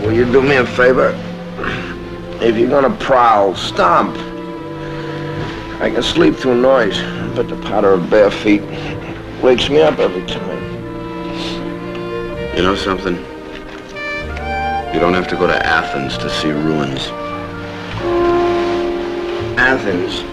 Will you do me a favor? If you're gonna prowl, stomp. I can sleep through noise, but the patter of bare feet wakes me up every time. You know something? You don't have to go to Athens to see ruins. Athens.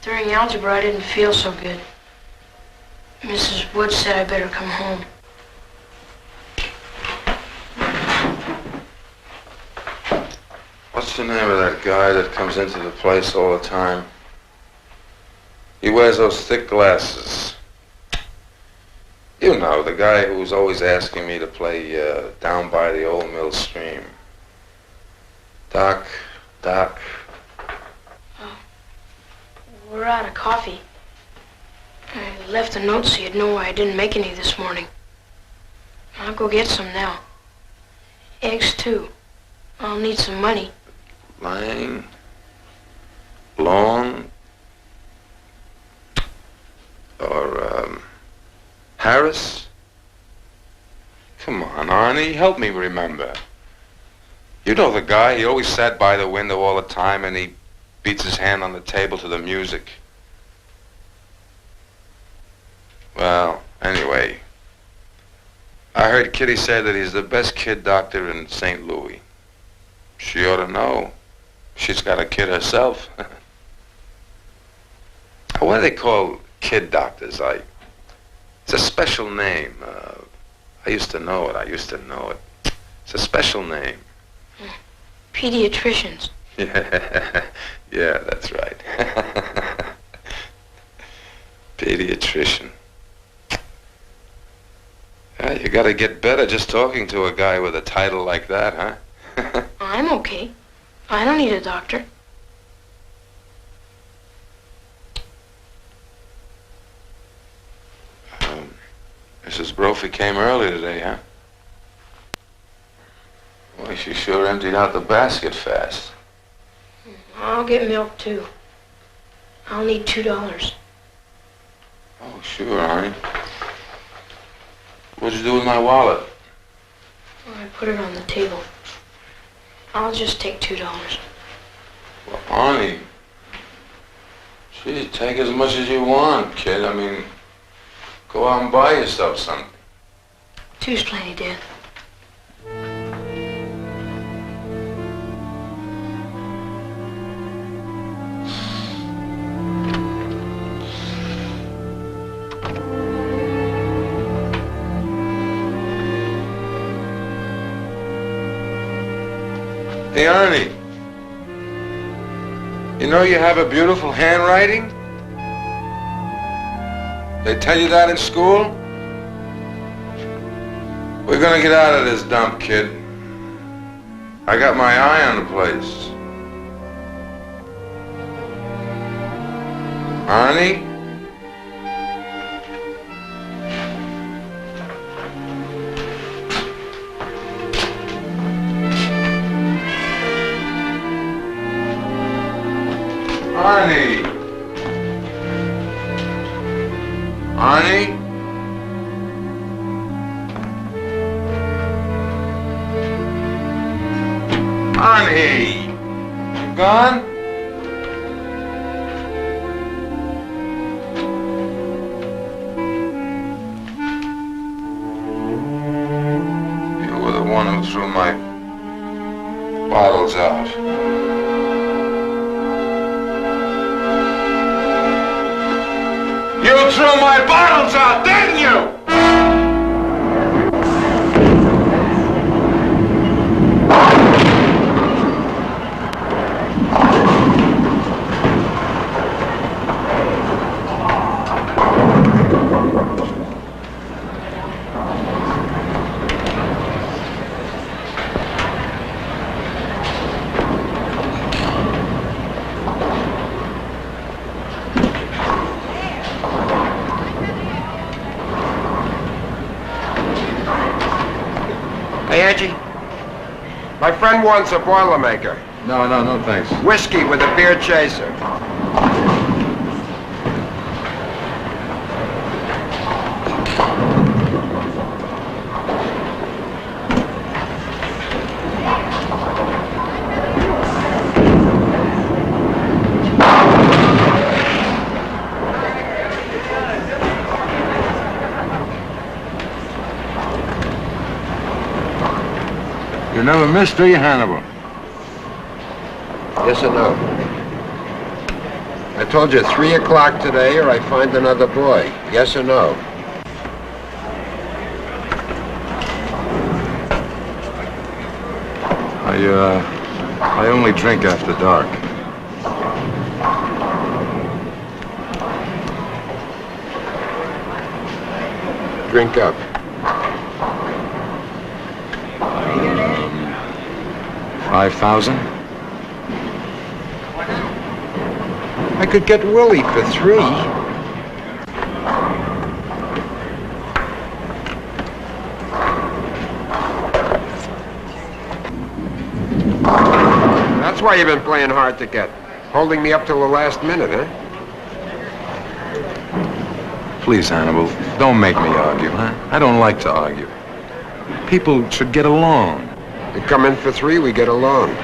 During algebra, I didn't feel so good. Mrs. Wood said I better come home. What's the name of that guy that comes into the place all the time? He wears those thick glasses. You know, the guy who was always asking me to play Down by the Old Mill Stream. Doc. We're out of coffee. I left a note so you'd know why I didn't make any this morning. I'll go get some now. Eggs, too. I'll need some money. Lang? Long? Or, Harris? Come on, Arnie, help me remember. You know the guy, he always sat by the window all the time and he beats his hand on the table to the music. Well, anyway, I heard Kitty say that he's the best kid doctor in St. Louis. She ought to know. She's got a kid herself. What do they call kid doctors? It's a special name. I used to know it. It's a special name. Pediatricians. Yeah, that's right. Pediatrician. Yeah, you gotta get better just talking to a guy with a title like that, huh? I'm okay. I don't need a doctor. Mrs. Brophy came early today, huh? Well, she sure emptied out the basket fast. I'll get milk, too. I'll need $2. Oh, sure, Arnie. What'd you do with my wallet? I put it on the table. I'll just take $2. Well, Arnie. Gee, take as much as you want, kid. I mean, go out and buy yourself something. Two's plenty, Dad. Hey, Arnie. You know you have a beautiful handwriting? They tell you that in school? We're gonna get out of this dump, kid. I got my eye on the place. Arnie? Arnie? Arnie? Arnie! You gone? You were the one who threw my bottles out. You threw my bottles out, didn't you? Hey, Angie. My friend wants a Boilermaker. No, thanks. Whiskey with a beer chaser. You never missed, do you, Hannibal? Yes or no? I told you 3 o'clock today or I find another boy. Yes or no? I only drink after dark. Drink up. 5,000? I could get Willie for 3. That's why you've been playing hard to get. Holding me up till the last minute, huh? Please, Hannibal, don't make me argue, huh? I don't like to argue. People should get along. You come in for 3, we get along.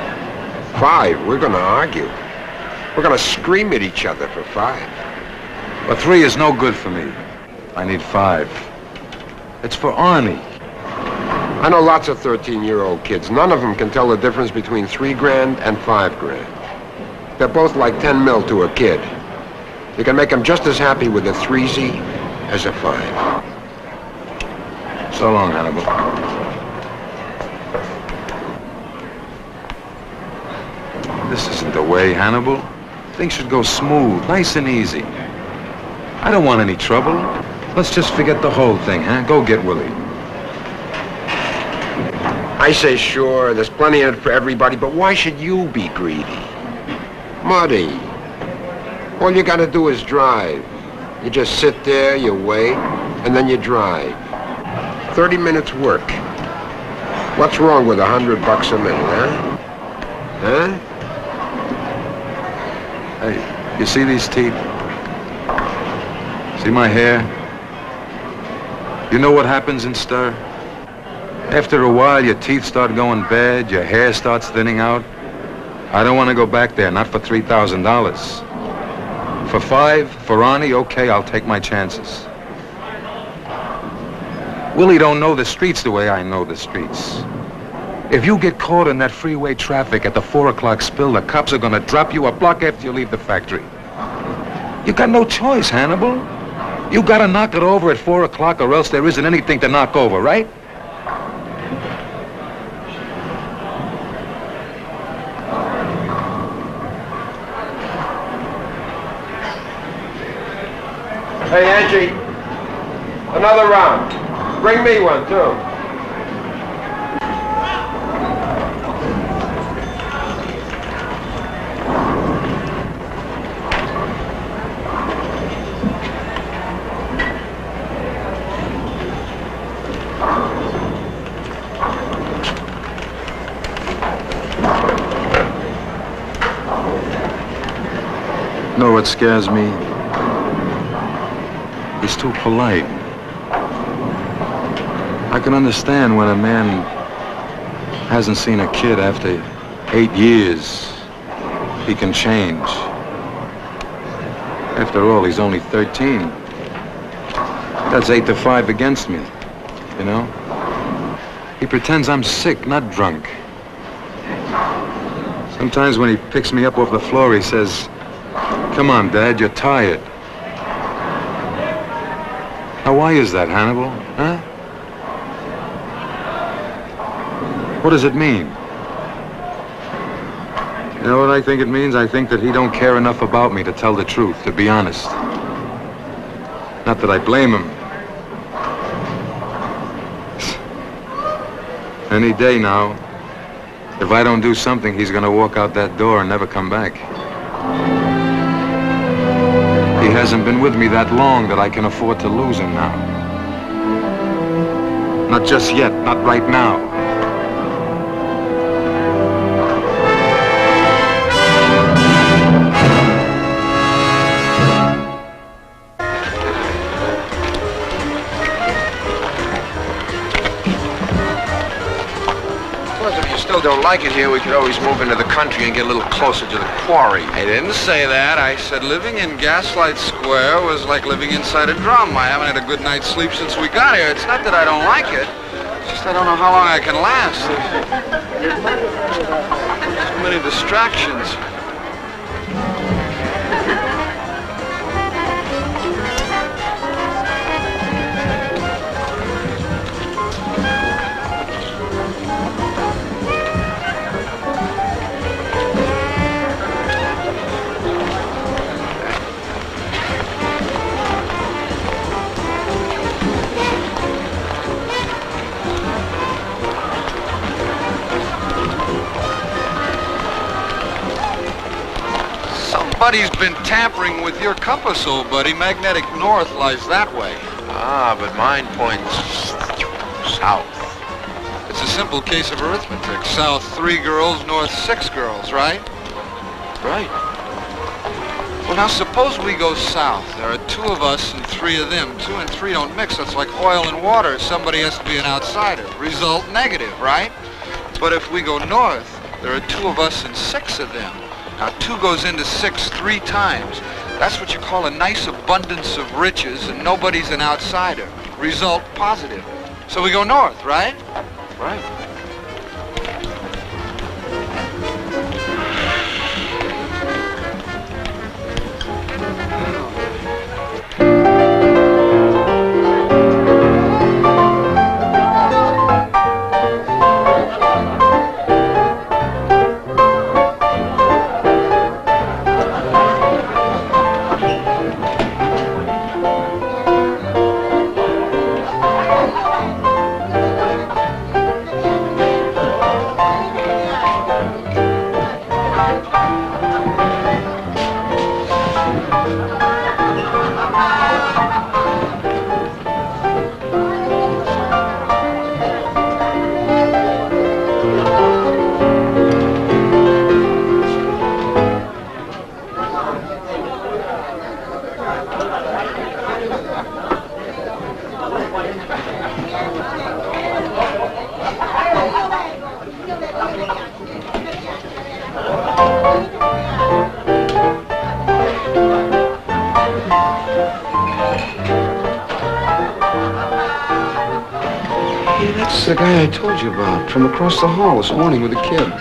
5, we're gonna argue. We're gonna scream at each other for 5. But 3 is no good for me. I need 5. It's for Arnie. I know lots of 13-year-old kids. None of them can tell the difference between 3 grand and 5 grand. They're both like 10 mil to a kid. You can make them just as happy with a 3Z as a 5. So long, Hannibal. This isn't the way, Hannibal. Things should go smooth, nice and easy. I don't want any trouble. Let's just forget the whole thing, huh? Go get Willie. I say sure, there's plenty in it for everybody, but why should you be greedy? Muddy. All you gotta do is drive. You just sit there, you wait, and then you drive. 30 minutes work. What's wrong with $100 a minute, huh? Huh? Hey, you see these teeth? See my hair? You know what happens in stir? After a while, your teeth start going bad, your hair starts thinning out. I don't want to go back there, not for $3,000. For 5, for Arnie, okay, I'll take my chances. Willie don't know the streets the way I know the streets. If you get caught in that freeway traffic at the 4 o'clock spill, the cops are gonna drop you a block after you leave the factory. You got no choice, Hannibal. You gotta knock it over at 4 o'clock or else there isn't anything to knock over, right? Hey, Angie. Another round. Bring me one, too. Know what scares me? He's too polite. I can understand when a man hasn't seen a kid after 8 years. He can change. After all, he's only 13. That's 8 to 5 against me, you know? He pretends I'm sick, not drunk. Sometimes when he picks me up off the floor, he says, "Come on, Dad, you're tired." Now, why is that, Hannibal? Huh? What does it mean? You know what I think it means? I think that he don't care enough about me to tell the truth, to be honest. Not that I blame him. Any day now, if I don't do something, he's gonna walk out that door and never come back. He hasn't been with me that long that I can afford to lose him now. Not just yet, not right now. Don't like it here, we could always move into the country and get a little closer to the quarry. I didn't say that. I said living in Gaslight Square was like living inside a drum. I haven't had a good night's sleep since we got here. It's not that I don't like it. It's just I don't know how long I can last. So many distractions. Somebody's been tampering with your compass, old buddy. Magnetic north lies that way. Ah, but mine points south. It's a simple case of arithmetic. South 3 girls, north 6 girls, right? Right. Well, now suppose we go south. There are 2 of us and 3 of them. 2 and 3 don't mix. That's like oil and water. Somebody has to be an outsider. Result negative, right? But if we go north, there are 2 of us and 6 of them. Now, 2 goes into 6 3 times. That's what you call a nice abundance of riches, and nobody's an outsider. Result positive. So we go north, right? Right. That's the guy I told you about, from across the hall this morning with the kid.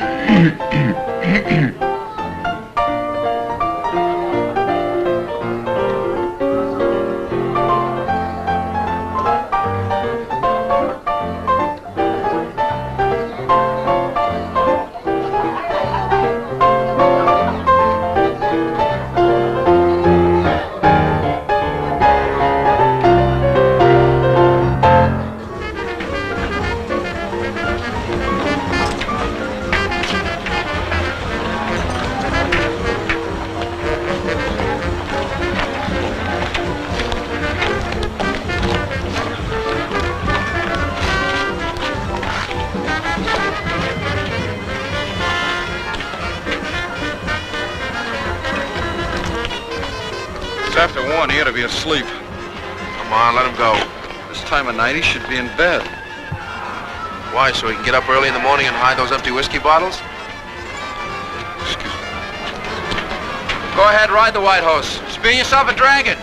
It's after 1. He ought to be asleep. Come on, let him go. This time of night, he should be in bed. Why, so he can get up early in the morning and hide those empty whiskey bottles? Excuse me. Go ahead, ride the white horse. Spin yourself a dragon.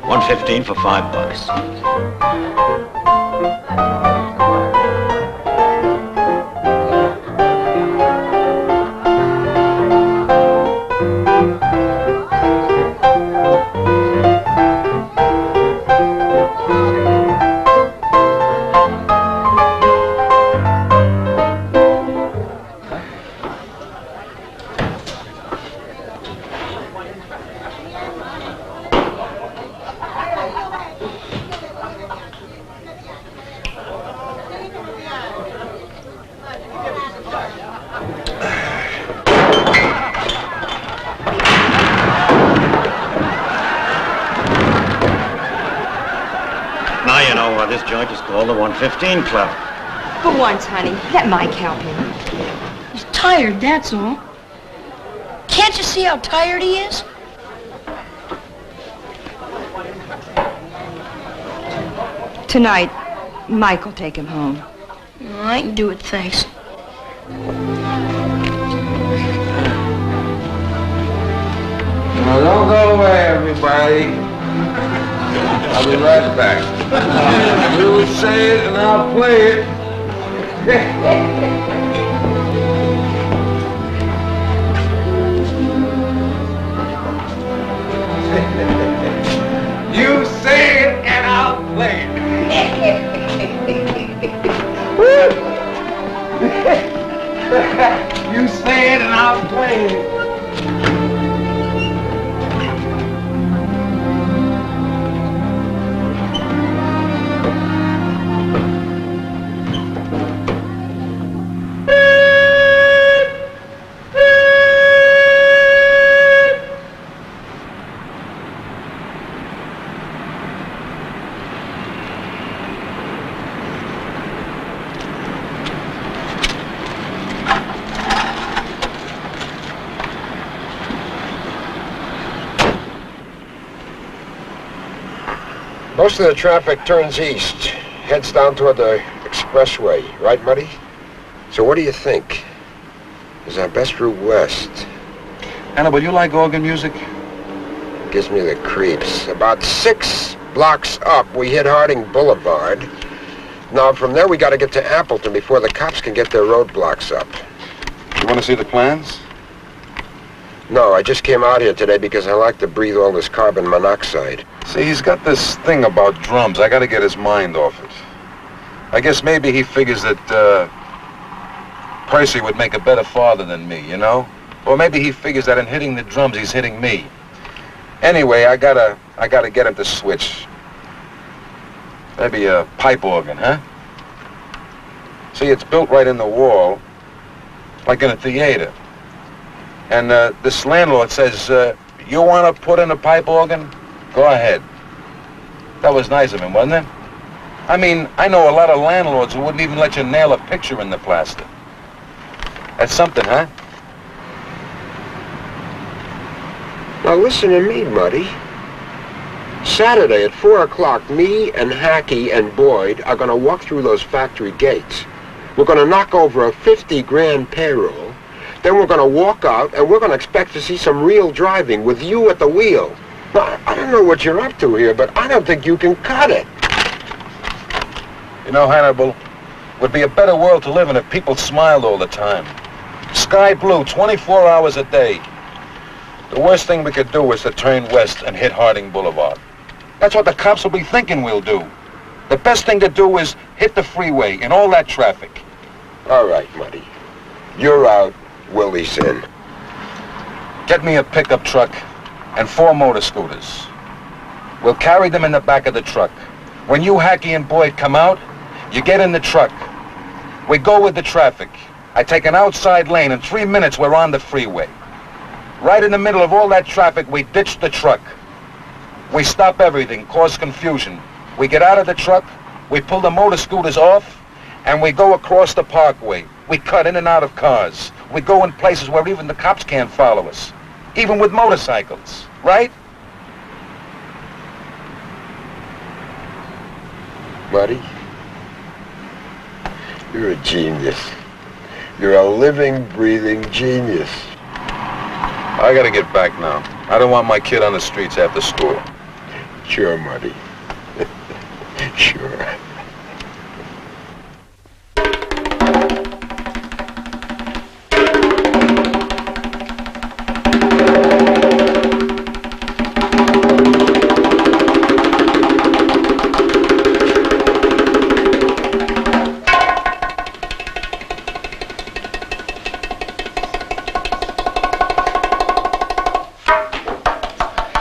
$1.15 for $5. Now you know why this joint is called the 115 Club. For once, honey, let Mike help him. He's tired, that's all. Can't you see how tired he is? Tonight, Mike will take him home. I can do it, thanks. Now, don't go away, everybody. I'll be right back. You say it and I'll play it. You say it and I'll play it. You say it and I'll play it. Most of the traffic turns east, heads down toward the expressway, right, Muddy? So what do you think? Is our best route west? Hannibal, you like organ music? Gives me the creeps. About 6 blocks up, we hit Harding Boulevard. Now, from there, we got to get to Appleton before the cops can get their roadblocks up. You want to see the plans? No, I just came out here today because I like to breathe all this carbon monoxide. See, he's got this thing about drums. I got to get his mind off it. I guess maybe he figures that Percy would make a better father than me, you know? Or maybe he figures that in hitting the drums, he's hitting me. Anyway, I gotta get him to switch. Maybe a pipe organ, huh? See, it's built right in the wall, like in a theater. And this landlord says, you want to put in a pipe organ? Go ahead. That was nice of him, wasn't it? I mean, I know a lot of landlords who wouldn't even let you nail a picture in the plaster. That's something, huh? Now listen to me, Muddy. Saturday at 4 o'clock, me and Hackey and Boyd are going to walk through those factory gates. We're going to knock over a 50-grand payroll. Then we're going to walk out, and we're going to expect to see some real driving with you at the wheel. Now, I don't know what you're up to here, but I don't think you can cut it. You know, Hannibal, it would be a better world to live in if people smiled all the time. Sky blue, 24 hours a day. The worst thing we could do is to turn west and hit Harding Boulevard. That's what the cops will be thinking we'll do. The best thing to do is hit the freeway and all that traffic. All right, Muddy. You're out. Willie's in. Get me a pickup truck and 4 motor scooters. We'll carry them in the back of the truck. When you, Hackey, and Boyd come out, You get in the truck. We go with the traffic. I take an outside lane. In 3 minutes, we're on the freeway. Right in the middle of all that traffic, we ditch the truck. We stop everything, cause confusion. We get out of the truck, we pull the motor scooters off, and we go across the parkway. We cut in and out of cars. We go in places where even the cops can't follow us. Even with motorcycles, right? Buddy, you're a genius. You're a living, breathing genius. I gotta get back now. I don't want my kid on the streets after school. Sure, Marty. Sure.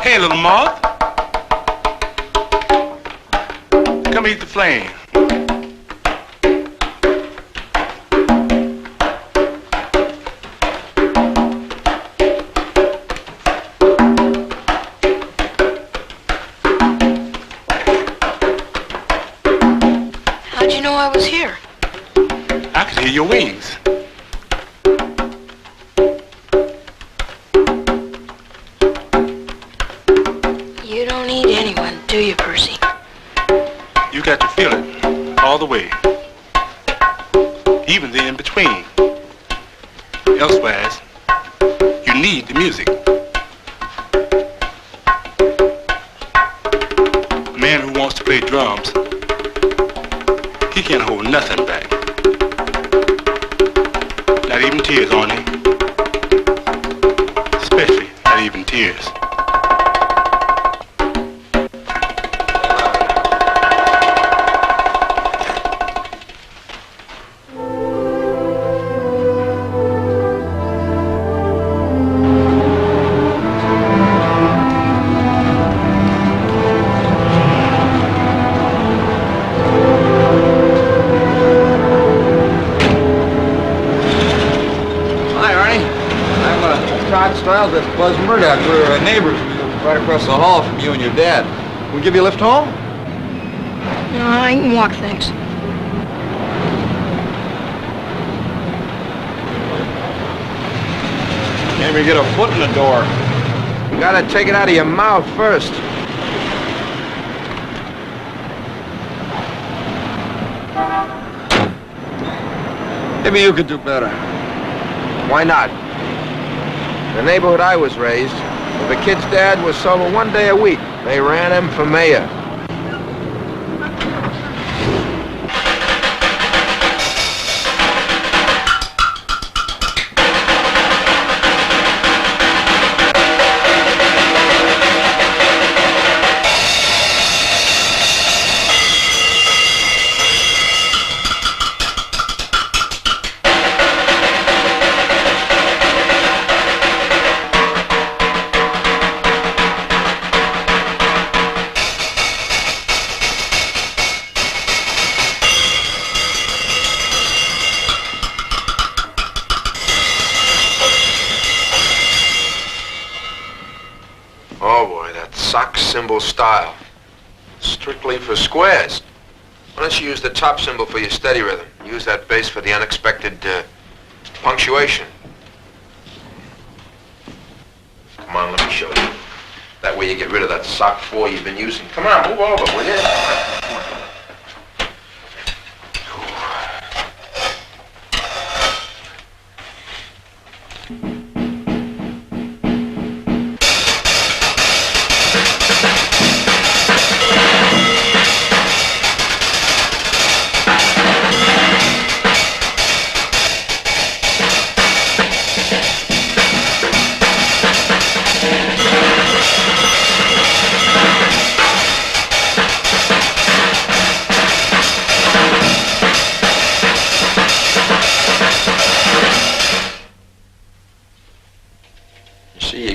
Hey, little Moth. Come eat the flame. How'd you know I was here? I could hear your wings. You don't need anyone, do you, Percy? You got to feel it all the way. Even the in-between. Elsewise, you need the music. A man who wants to play drums, he can't hold nothing back. Not even tears on him. Especially not even tears. That's Buzz Murdoch. We're neighbors. We live right across the hall from you and your dad. Can we give you a lift home? No, I can walk, thanks. Can't even get a foot in the door. You gotta take it out of your mouth first. Maybe you could do better. Why not? The neighborhood I was raised, if a kid's dad was sober 1 day a week, they ran him for mayor. Oh boy, that sock symbol style. Strictly for squares. Why don't you use the top symbol for your steady rhythm? Use that bass for the unexpected punctuation. Come on, let me show you. That way you get rid of that sock 4 you've been using. Come on, move over, will you?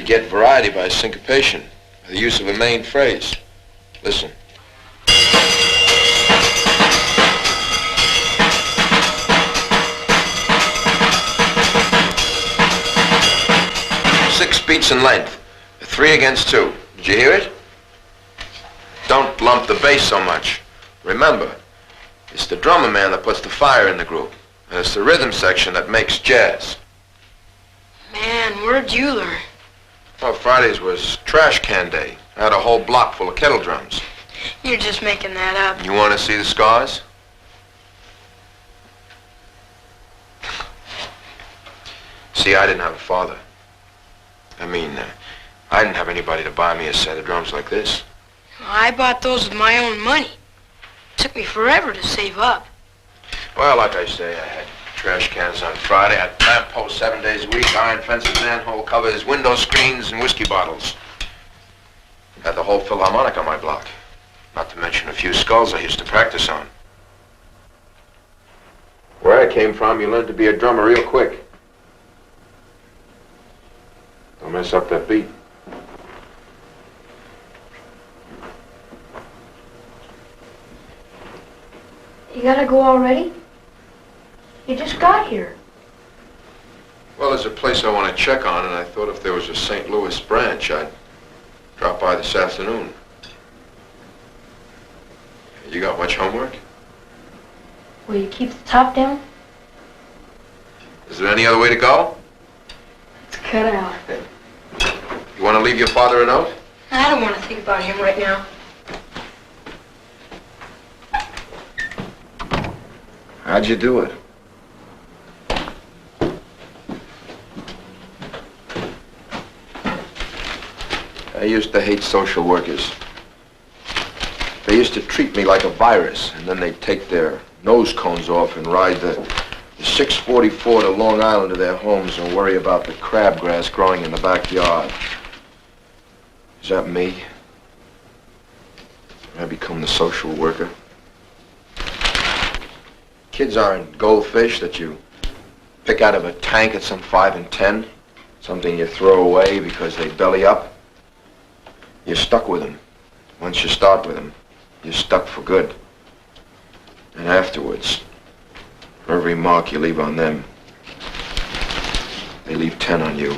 Get variety by syncopation, by the use of a main phrase. Listen. beats in length. 3 against 2. Did you hear it? Don't lump the bass so much. Remember, it's the drummer man that puts the fire in the group. And it's the rhythm section that makes jazz. Man, where'd you learn? Well, Fridays was trash can day. I had a whole block full of kettle drums. You're just making that up. You want to see the scars? See, I didn't have a father. I didn't have anybody to buy me a set of drums like this. I bought those with my own money. It took me forever to save up. Well, like I say, I had trash cans on Friday, I had lampposts 7 days a week, iron fences, manhole covers, window screens, and whiskey bottles. Had the whole Philharmonic on my block. Not to mention a few skulls I used to practice on. Where I came from, you learned to be a drummer real quick. Don't mess up that beat. You gotta go already? You just got here. Well, there's a place I want to check on, and I thought if there was a St. Louis branch, I'd drop by this afternoon. You got much homework? Will you keep the top down? Is there any other way to go? It's cut out. You want to leave your father a note? I don't want to think about him right now. How'd you do it? I used to hate social workers. They used to treat me like a virus, and then they'd take their nose cones off and ride the 644 to Long Island to their homes and worry about the crabgrass growing in the backyard. Is that me? Did I become the social worker? Kids aren't goldfish that you pick out of a tank at some 5 and 10, something you throw away because they belly up. You're stuck with them. Once you start with them, you're stuck for good. And afterwards, for every mark you leave on them, they leave 10 on you. You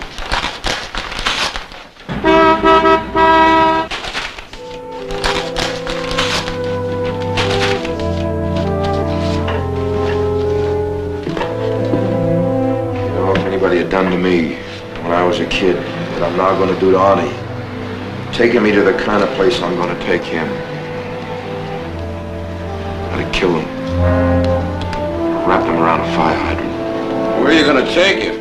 know, if anybody had done to me when I was a kid, what I'm now going to do to Arnie, taking me to the kind of place I'm going to take him. I'd kill him. Wrap him around a fire hydrant. Where are you going to take him?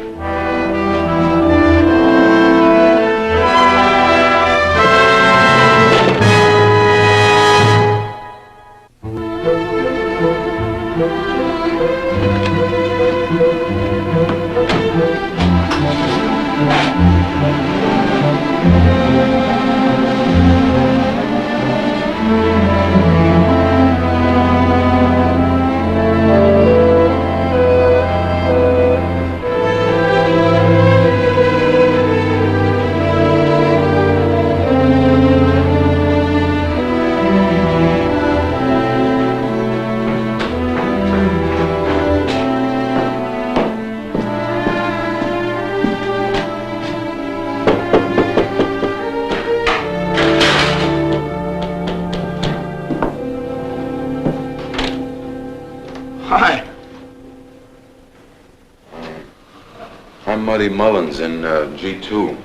Mullins in G2.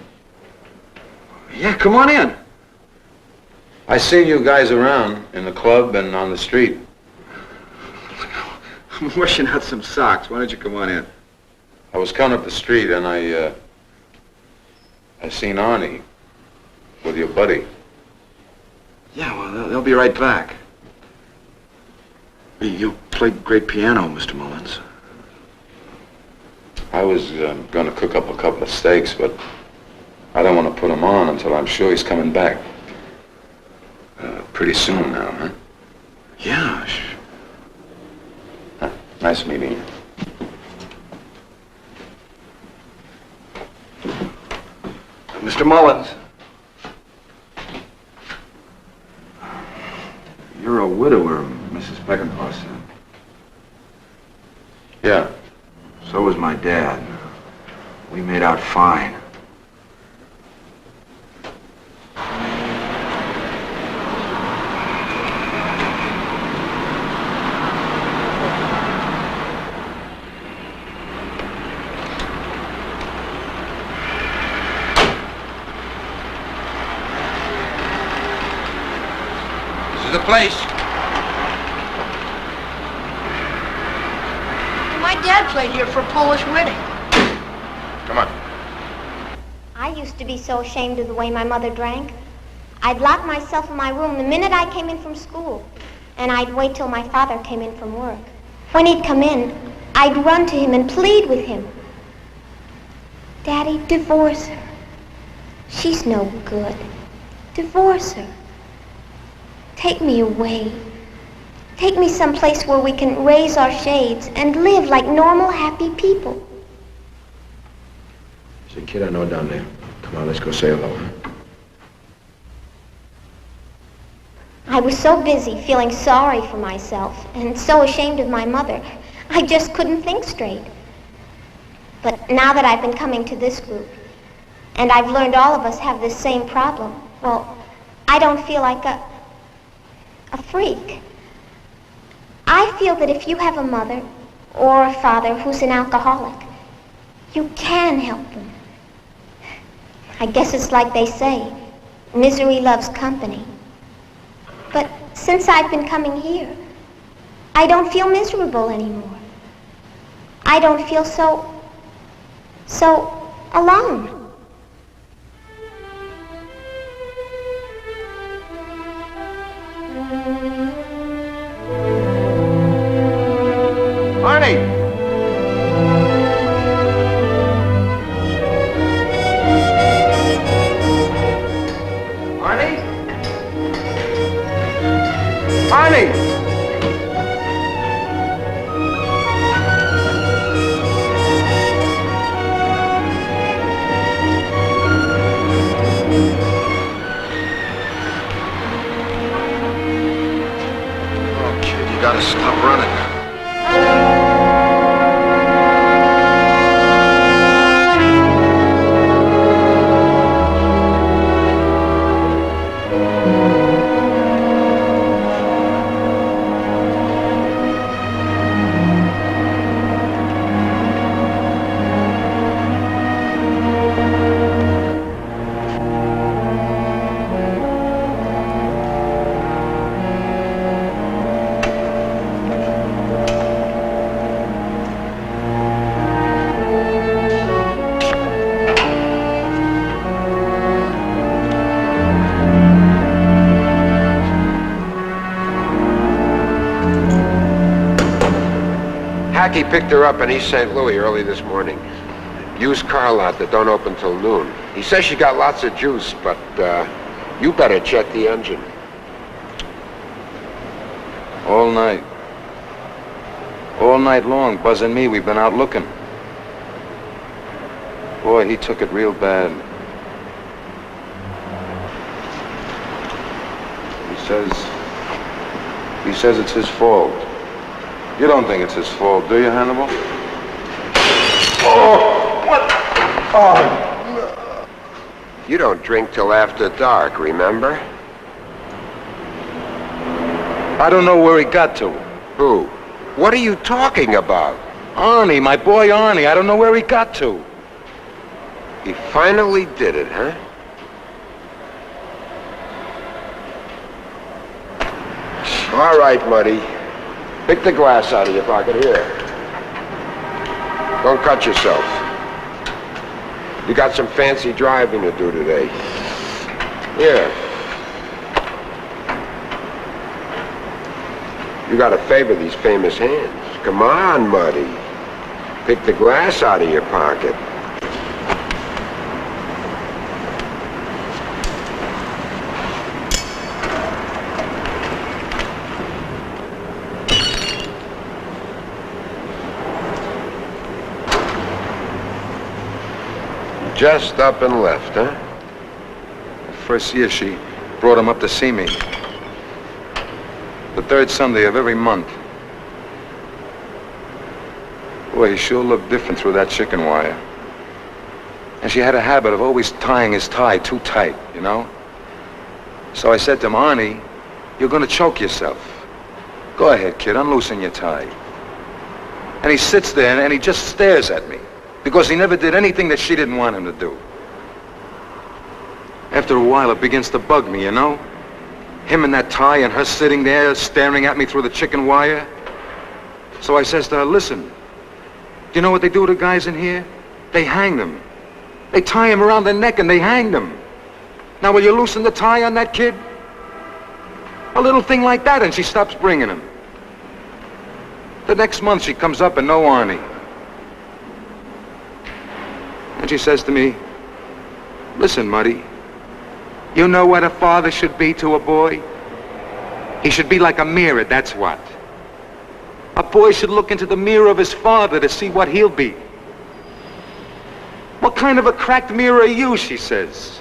Yeah, come on in. I seen you guys around in the club and on the street. I'm washing out some socks. Why don't you come on in? I was coming up the street and I seen Arnie with your buddy. Yeah, well, they'll be right back. You play great piano, Mr. Mullins. I was going to cook up a couple of steaks, but I don't want to put them on until I'm sure he's coming back. Pretty soon now, huh? Yeah, Nice meeting you. Mr. Mullins. You're a widower, Mrs. Peckinpah said. Yeah. So was my dad. We made out fine. place. My dad played here for a Polish wedding. Come on. I used to be so ashamed of the way my mother drank. I'd lock myself in my room the minute I came in from school, and I'd wait till my father came in from work. When he'd come in, I'd run to him and plead with him. Daddy, divorce her. She's no good. Divorce her. Take me away. Take me someplace where we can raise our shades and live like normal, happy people. There's a kid I know down there. Come on, let's go say hello. I was so busy feeling sorry for myself and so ashamed of my mother, I just couldn't think straight. But now that I've been coming to this group, and I've learned all of us have this same problem, well, I don't feel like a freak. I feel that if you have a mother or a father who's an alcoholic, you can help them. I guess it's like they say, misery loves company. But since I've been coming here, I don't feel miserable anymore. I don't feel so alone. Arnie! Arnie? Arnie! Oh, kid, you gotta stop running. Hackey picked her up in East St. Louis early this morning. Used car lot that don't open till noon. He says she got lots of juice, but you better check the engine. All night. All night long, Buzz and me, we've been out looking. Boy, he took it real bad. He says it's his fault. You don't think it's his fault, do you, Hannibal? Oh, what? Oh. You don't drink till after dark, remember? I don't know where he got to. Who? What are you talking about? Arnie, my boy Arnie. I don't know where he got to. He finally did it, huh? All right, Muddy. Pick the glass out of your pocket. Here. Don't cut yourself. You got some fancy driving to do today. Here. You gotta favor these famous hands. Come on, Muddy. Pick the glass out of your pocket. Just up and left, huh? First year she brought him up to see me. The third Sunday of every month. Boy, he sure looked different through that chicken wire. And she had a habit of always tying his tie too tight, you know? So I said to him, Arnie, you're gonna choke yourself. Go ahead, kid, unloosen your tie. And he sits there and he just stares at me. Because he never did anything that she didn't want him to do. After a while, it begins to bug me, you know? Him in that tie and her sitting there staring at me through the chicken wire. So I says to her, listen, do you know what they do to guys in here? They hang them. They tie him around their neck and they hang them. Now, will you loosen the tie on that kid? A little thing like that, and she stops bringing him. The next month, she comes up and no Arnie. And she says to me, listen, Muddy, you know what a father should be to a boy? He should be like a mirror, that's what. A boy should look into the mirror of his father to see what he'll be. What kind of a cracked mirror are you, she says.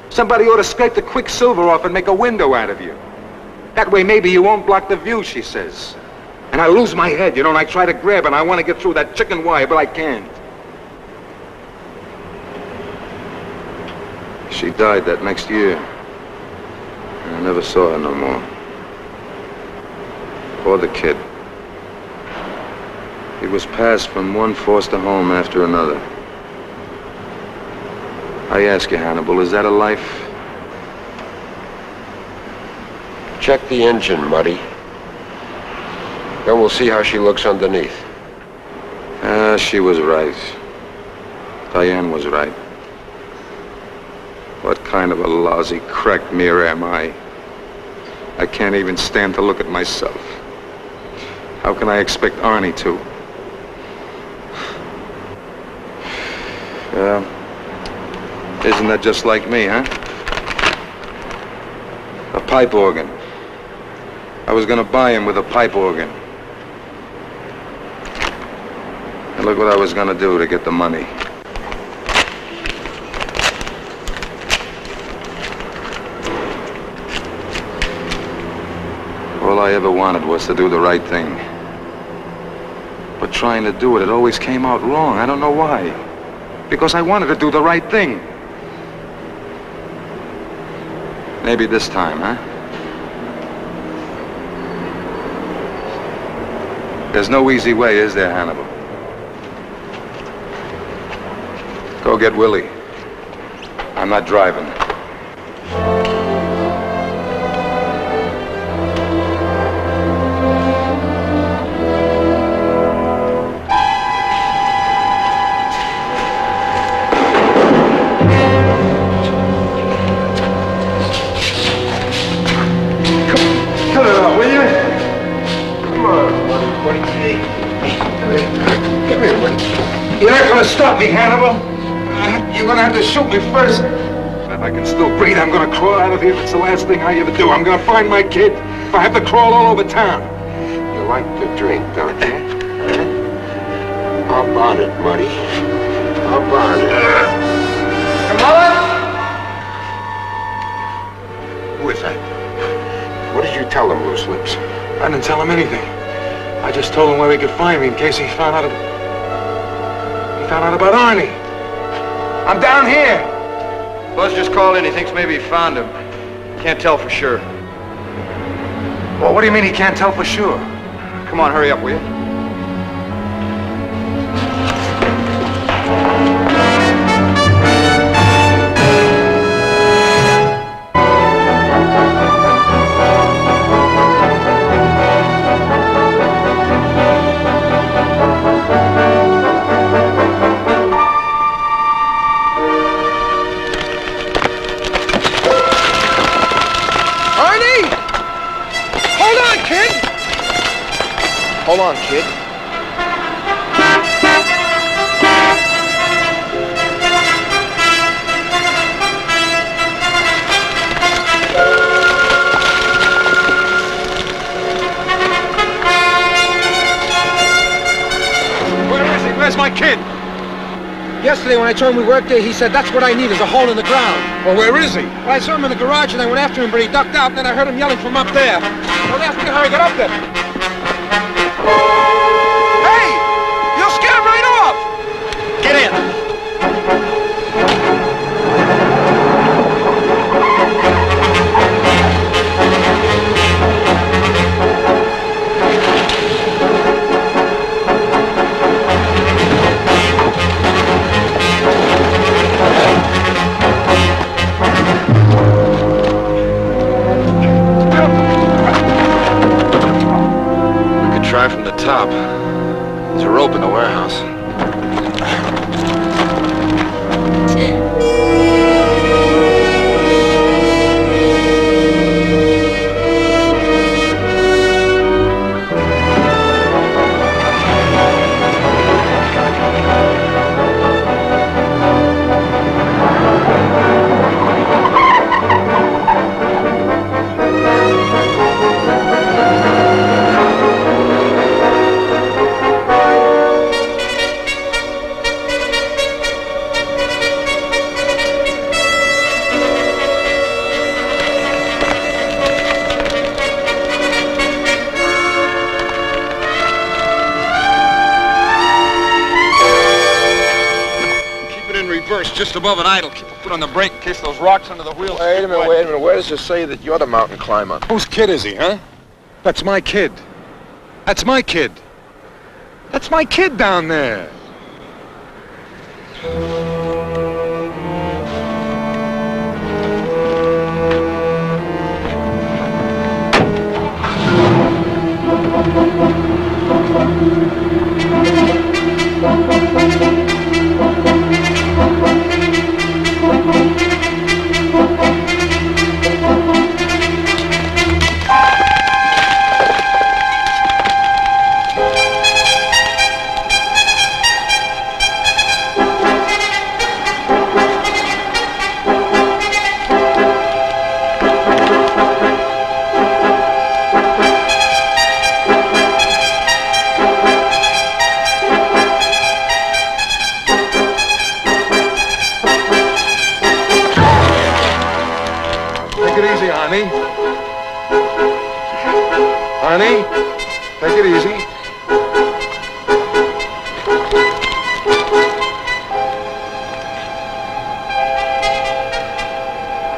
Somebody ought to scrape the quicksilver off and make a window out of you. That way maybe you won't block the view, she says. And I lose my head, you know, and I try to grab and I want to get through that chicken wire, but I can't. She died that next year. And I never saw her no more. Or the kid. He was passed from one foster home after another. I ask you, Hannibal, is that a life? Check the engine, Muddy. Then we'll see how she looks underneath. She was right. Diane was right. What kind of a lousy, cracked mirror am I? I can't even stand to look at myself. How can I expect Arnie to? Isn't that just like me, huh? A pipe organ. I was gonna buy him with a pipe organ. And look what I was gonna do to get the money. All I ever wanted was to do the right thing. But trying to do it, it always came out wrong. I don't know why. Because I wanted to do the right thing. Maybe this time, huh? There's no easy way, is there, Hannibal? Go get Willie. I'm not driving. You're not gonna stop me, Hannibal. You're gonna have to shoot me first. If I can still breathe, I'm gonna crawl out of here. It's the last thing I ever do. I'm gonna find my kid. If I have to crawl all over town. You like to drink, don't you? How about it, Muddy? How about it? Come on! Who is that? What did you tell him, Loose Lips? I didn't tell him anything. I just told him where he could find me in case he found out about Arnie. I'm down here. Buzz just called in. He thinks maybe he found him. Can't tell for sure. Well, what do you mean he can't tell for sure? Come on, hurry up, will you? Hold on, kid. Where is he? Where's my kid? Yesterday when I told him we worked there, he said, that's what I need is a hole in the ground. Well, where is he? Well, I saw him in the garage and I went after him, but he ducked out, and then I heard him yelling from up there. Well, that's how I got up there. Hey! You'll scare him right off! Get in. top. There's a rope in the warehouse. Just above an idle. Keep a foot on the brake in case those rocks under the wheels. Wait a minute. Where does it say that you're the mountain climber? Whose kid is he, huh? That's my kid. That's my kid. That's my kid down there. Take it easy, honey. Honey, take it easy.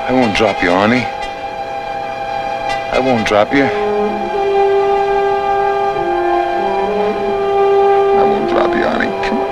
I won't drop you, honey. I won't drop you. I won't drop you, honey. Come on.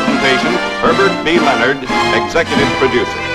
presentation, Herbert B. Leonard, executive producer.